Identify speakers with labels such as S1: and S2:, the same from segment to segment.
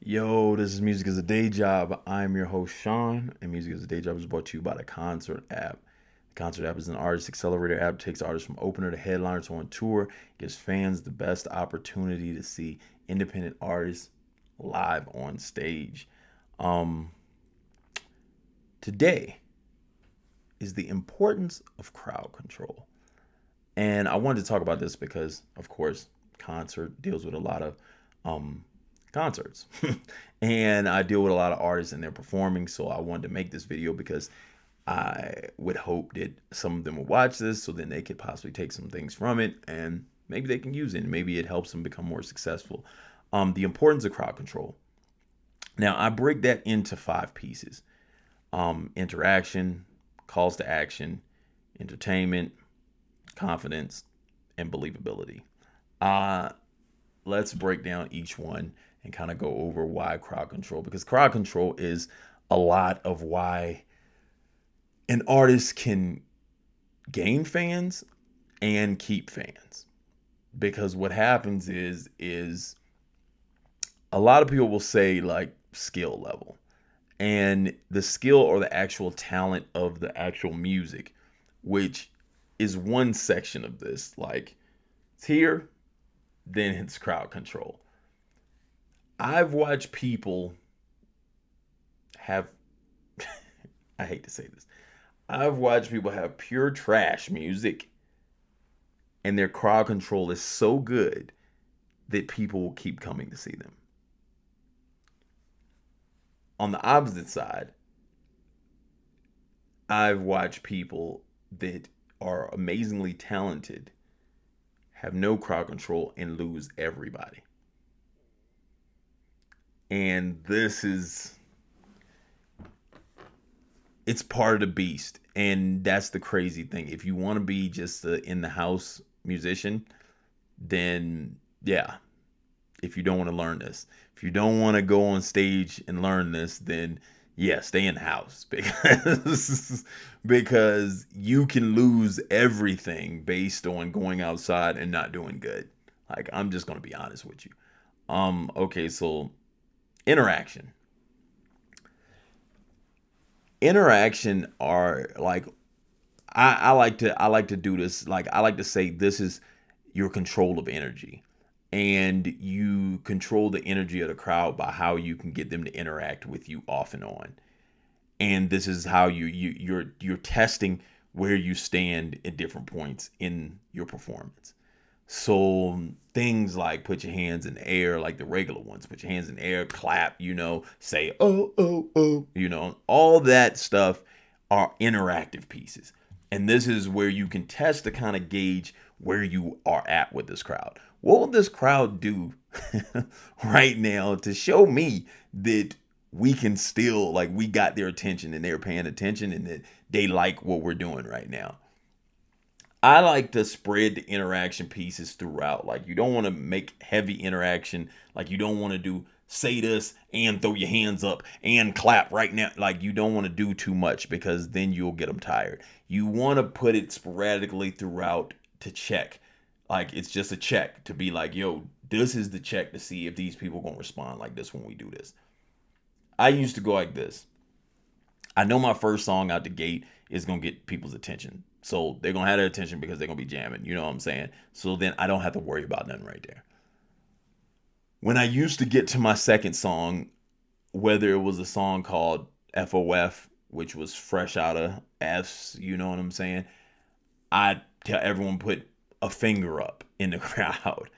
S1: Yo, this is Music is a Day Job. I'm your host, Sean, and Music is a Day Job is brought to you by the Concert app. The Concert app is an artist accelerator app, takes artists from opener to headliner to on tour, gives fans the best opportunity to see independent artists live on stage. Um, Today is the importance of crowd control. And I wanted to talk about this because, of course, concert deals with a lot of um, concerts. And I deal with a lot of artists and they're performing. So I wanted to make this video because I would hope that some of them will watch this so then they could possibly take some things from it and maybe they can use it. And maybe it helps them become more successful. The importance of crowd control. Now, I break that into five pieces: interaction, calls to action, entertainment, confidence, and believability. Uh, let's break down each one and kind of go over why crowd control, because crowd control is a lot of why an artist can gain fans and keep fans. Because what happens is a lot of people will say like skill level, and the skill or the actual talent of the actual music, which is one section of this. Like it's here, then it's crowd control. I've watched people have, I hate to say this, I've watched people have pure trash music and their crowd control is so good that people will keep coming to see them. On the opposite side, I've watched people that are amazingly talented have no crowd control and lose everybody. And this is, it's part of the beast. And that's the crazy thing. If you want to be just a in the house musician, then yeah. If you don't want to learn this, if you don't want to go on stage and learn this, then yeah, stay in the house because you can lose everything based on going outside and not doing good. Like I'm just gonna be honest with you. Okay, so interaction. Interaction are like I like to do this. Like I like to say this is your control of energy. And you control the energy of the crowd by how you can get them to interact with you off and on. And this is how you're testing where you stand at different points in your performance. So things like put your hands in the air, like the regular ones, put your hands in the air, clap, say oh oh oh, all that stuff are interactive pieces. And this is where you can test to kind of gauge where you are at with this crowd. What will this crowd do right now to show me that we can still, like, we got their attention and they're paying attention and that they like what we're doing right now? I like to spread the interaction pieces throughout. Like you don't want to make heavy interaction. Like you don't want to do say this and throw your hands up and clap right now. Like you don't want to do too much because then you'll get them tired. You want to put it sporadically throughout to check. Like it's just a check to be like, yo, this is the check to see if these people gonna respond like this when we do this. I used to go like this. I know my first song out the gate is gonna get people's attention. So they're gonna have their attention because they're gonna be jamming. You know what I'm saying? So then I don't have to worry about nothing right there. When I used to get to my second song, whether it was a song called FOF, which was fresh out of F's, you know what I'm saying? I tell everyone put a finger up in the crowd.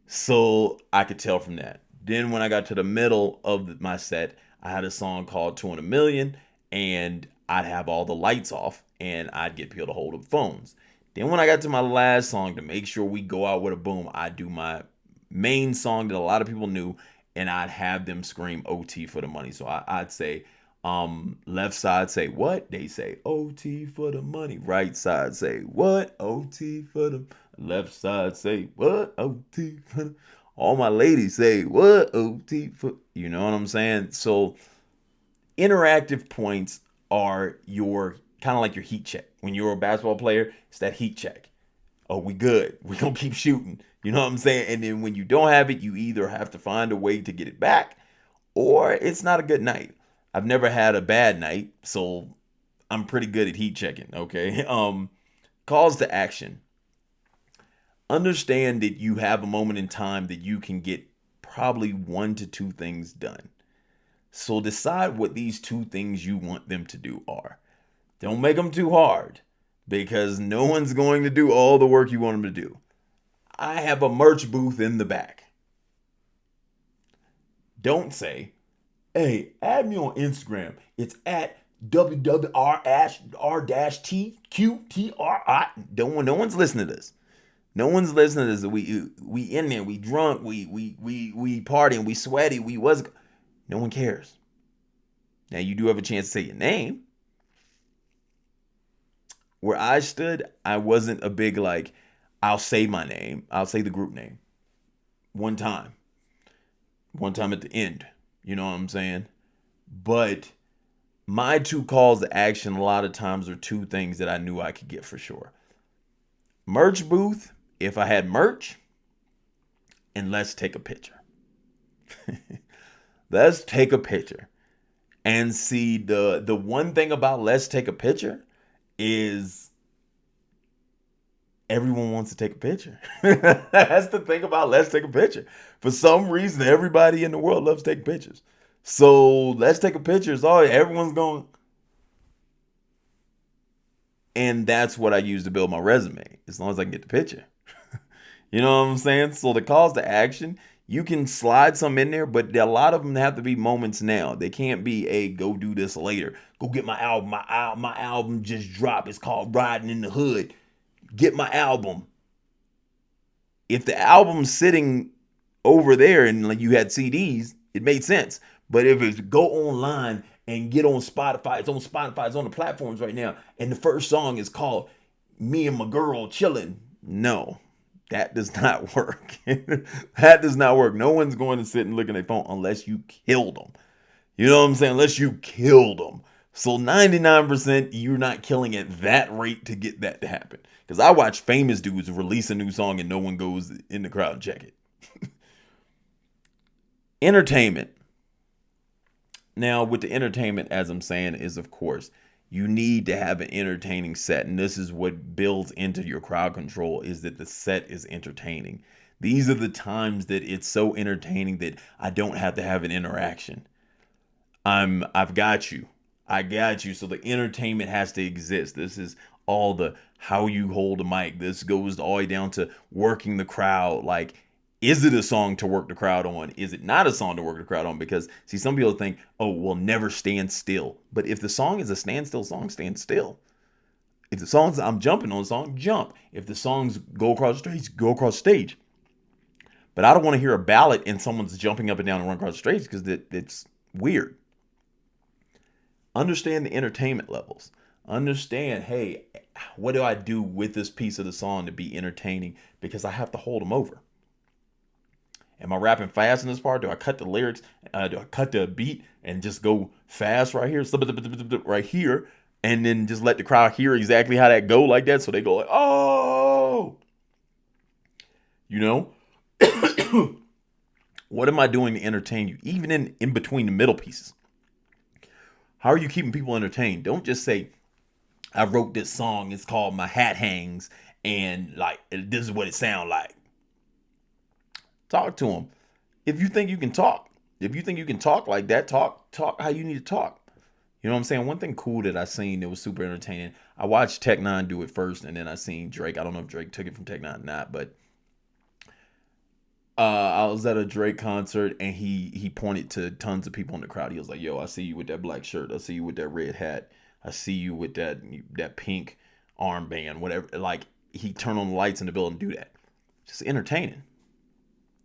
S1: So I could tell from that. Then when I got to the middle of my set, I had a song called 200 Million, and I'd have all the lights off and I'd get people to hold up phones. Then when I got to my last song to make sure we go out with a boom, I'd do my main song that a lot of people knew and I'd have them scream OT for the money. So I'd say, left side say what? They say OT for the money. Right side say what? OT for the left side say what? OT for the, all my ladies say what? OT for, you know what I'm saying? So interactive points are your kind of like your heat check. When you're a basketball player, it's that heat check. Oh, we good. We gonna keep shooting. You know what I'm saying? And then when you don't have it, you either have to find a way to get it back, or it's not a good night. I've never had a bad night, so I'm pretty good at heat checking, okay? Calls to action. Understand that you have a moment in time that you can get probably one to two things done. So decide what these two things you want them to do are. Don't make them too hard because no one's going to do all the work you want them to do. I have a merch booth in the back. Don't say, hey, add me on Instagram. It's at WWR-R-TQTRI. No one's listening to this. No one's listening to this. We in there. We drunk. We partying. We sweaty. We was. No one cares. Now you do have a chance to say your name. Where I stood, I wasn't a big like. I'll say my name. I'll say the group name. One time. One time at the end. You know what I'm saying? But my two calls to action a lot of times are two things that I knew I could get for sure. Merch booth, if I had merch, and let's take a picture. Let's take a picture. And see, the one thing about let's take a picture is everyone wants to take a picture. That's the thing about let's take a picture. For some reason, everybody in the world loves taking pictures. So let's take a picture. It's all everyone's going. And that's what I use to build my resume, as long as I can get the picture. You know what I'm saying? So the calls to action, you can slide some in there, but a lot of them have to be moments now. They can't be a go do this later. Go get my album. My album just dropped. It's called Riding in the Hood. Get my album. If the album's sitting over there and like you had CDs, it made sense. But if it's go online and get on Spotify, it's on Spotify, it's on the platforms right now, and the first song is called Me and My Girl Chilling. No, that does not work. That does not work. No one's going to sit and look at their phone unless you kill them. You know what I'm saying? Unless you killed them. So 99% you're not killing at that rate to get that to happen. Because I watch famous dudes release a new song and no one goes in the crowd and check it. Entertainment. Now, with the entertainment, as I'm saying, is of course, you need to have an entertaining set. And this is what builds into your crowd control is that the set is entertaining. These are the times that it's so entertaining that I don't have to have an interaction. I've got you. I got you. So the entertainment has to exist. This is all the how you hold a mic. This goes all the way down to working the crowd. Like, is it a song to work the crowd on? Is it not a song to work the crowd on? Because see, some people think, oh, we'll never stand still. But if the song is a standstill song, stand still. If the song's I'm jumping on the song, jump. If the songs go across the stage, go across the stage. But I don't want to hear a ballad and someone's jumping up and down and run across the stage because it's weird. Understand the entertainment levels. Understand, hey, what do I do with this piece of the song to be entertaining? Because I have to hold them over. Am I rapping fast in this part? Do I cut the lyrics? Do I cut the beat and just go fast right here? Right here. And then just let the crowd hear exactly how that go like that. So they go like, oh, you know, what am I doing to entertain you? Even in between the middle pieces. How are you keeping people entertained? Don't just say, I wrote this song. It's called My Hat Hangs. And like, this is what it sounds like. Talk to them. If you think you can talk, like that, talk how you need to talk. You know what I'm saying? One thing cool that I seen that was super entertaining. I watched Tech Nine do it first, and then I seen Drake. I don't know if Drake took it from Tech Nine or not, but I was at a Drake concert, and he pointed to tons of people in the crowd. He was like, "Yo, I see you with that black shirt. I see you with that red hat. I see you with that pink armband. Whatever." Like he turned on the lights in the building, and do that. Just entertaining.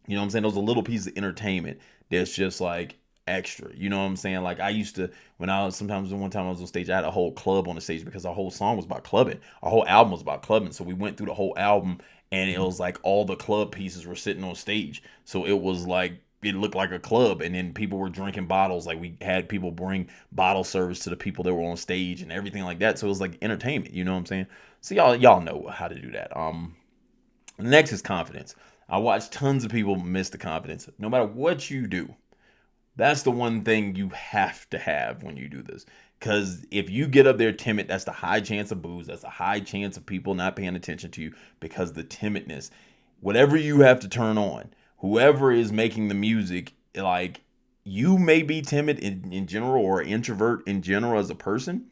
S1: You know what I'm saying? Those are little pieces of entertainment that's just like extra. You know what I'm saying? Like I used to, when I was sometimes one time I was on stage, I had a whole club on the stage because our whole song was about clubbing. Our whole album was about clubbing. So we went through the whole album and it was like all the club pieces were sitting on stage. So it was like, it looked like a club and then people were drinking bottles. Like we had people bring bottle service to the people that were on stage and everything like that. So it was like entertainment. You know what I'm saying? So y'all know how to do that. Next is confidence. I watch tons of people miss the confidence. No matter what you do, That's the one thing you have to have when you do this. Because if you get up there timid, that's the high chance of booze. That's a high chance of people not paying attention to you because the timidness. Whatever you have to turn on, whoever is making the music, like you may be timid in general or introvert in general as a person,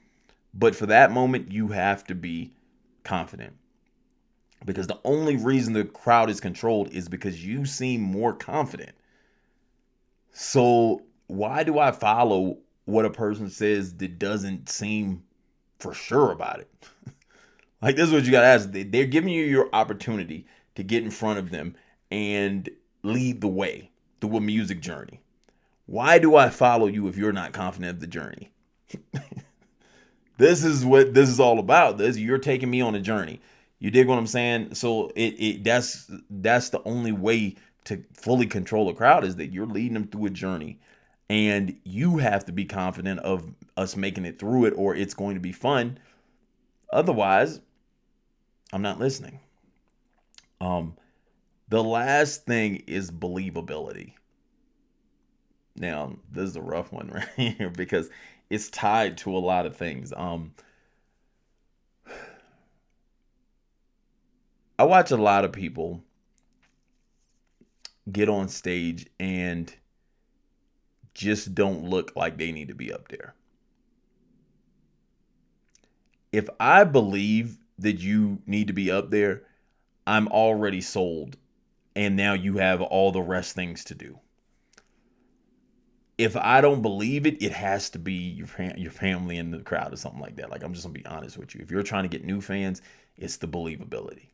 S1: but for that moment, you have to be confident. Because the only reason the crowd is controlled is because you seem more confident. So why do I follow what a person says that doesn't seem for sure about it? Like this is what you gotta ask. They're giving you your opportunity to get in front of them and lead the way through a music journey. Why do I follow you if you're not confident of the journey? This is what this is all about. This you're taking me on a journey. You dig what I'm saying? So that's the only way to fully control a crowd is that you're leading them through a journey, and you have to be confident of us making it through it, or it's going to be fun. Otherwise, I'm not listening. Um, the last thing is believability. Now, this is a rough one right here because it's tied to a lot of things. I watch a lot of people get on stage and just don't look like they need to be up there. If I believe that you need to be up there, I'm already sold. And now you have all the rest things to do. If I don't believe it, it has to be your family in the crowd or something like that. Like I'm just gonna be honest with you. If you're trying to get new fans, it's the believability.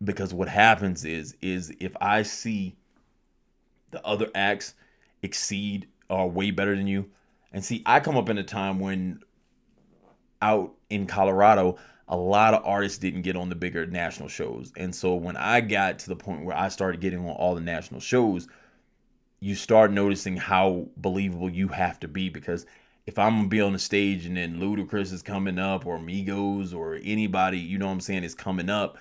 S1: Because what happens is if I see the other acts exceed or way better than you, and see, I come up in a time when out in Colorado, a lot of artists didn't get on the bigger national shows. And so when I got to the point where I started getting on all the national shows, you start noticing how believable you have to be because if I'm gonna be on the stage and then Ludacris is coming up or Migos or anybody, you know what I'm saying, is coming up,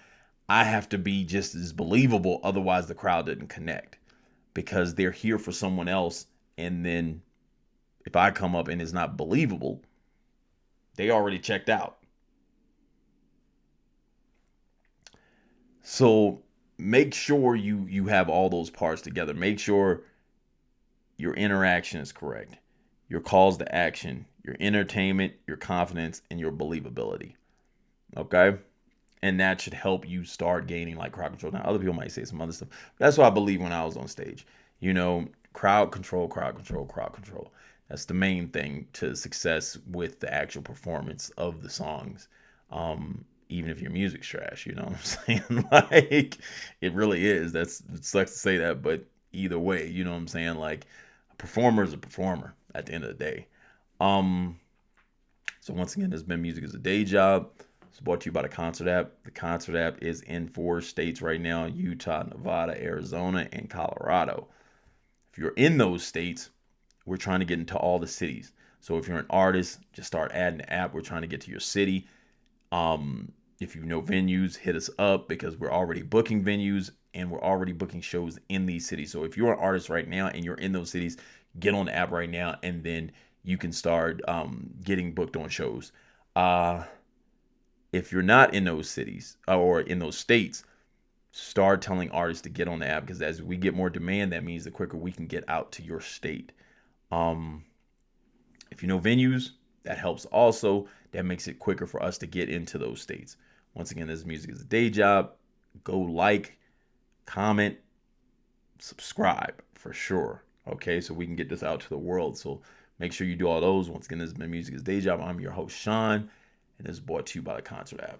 S1: I have to be just as believable. Otherwise, the crowd didn't connect because they're here for someone else. And then if I come up and it's not believable, they already checked out. So make sure you have all those parts together. Make sure your interaction is correct, your calls to action, your entertainment, your confidence, and your believability. Okay? And that should help you start gaining like crowd control. Now, other people might say some other stuff. That's what I believe when I was on stage. You know, crowd control, crowd control, crowd control. That's the main thing to success with the actual performance of the songs. Even if your music's trash, you know what I'm saying? Like, it really is. It sucks to say that, but either way, you know what I'm saying? Like, a performer is a performer at the end of the day. Um, so once again, this has been Music is a Day Job. It's brought to you by the Concert app. The Concert app is in 4 states right now: Utah, Nevada, Arizona, and Colorado. If you're in those states, we're trying to get into all the cities. So if you're an artist, just start adding the app. We're trying to get to your city. If you know venues, hit us up because we're already booking venues and we're already booking shows in these cities. So if you're an artist right now and you're in those cities, get on the app right now and then you can start getting booked on shows. Uh, if you're not in those cities or in those states, start telling artists to get on the app because as we get more demand, that means the quicker we can get out to your state. Um, if you know venues, that helps also. That makes it quicker for us to get into those states. Once again, this music is a day job. Go like, comment, subscribe for sure. Okay, so we can get this out to the world. So make sure you do all those. Once again, this has been Music is Day Job. I'm your host, Sean, and this is brought to you by the Concert app.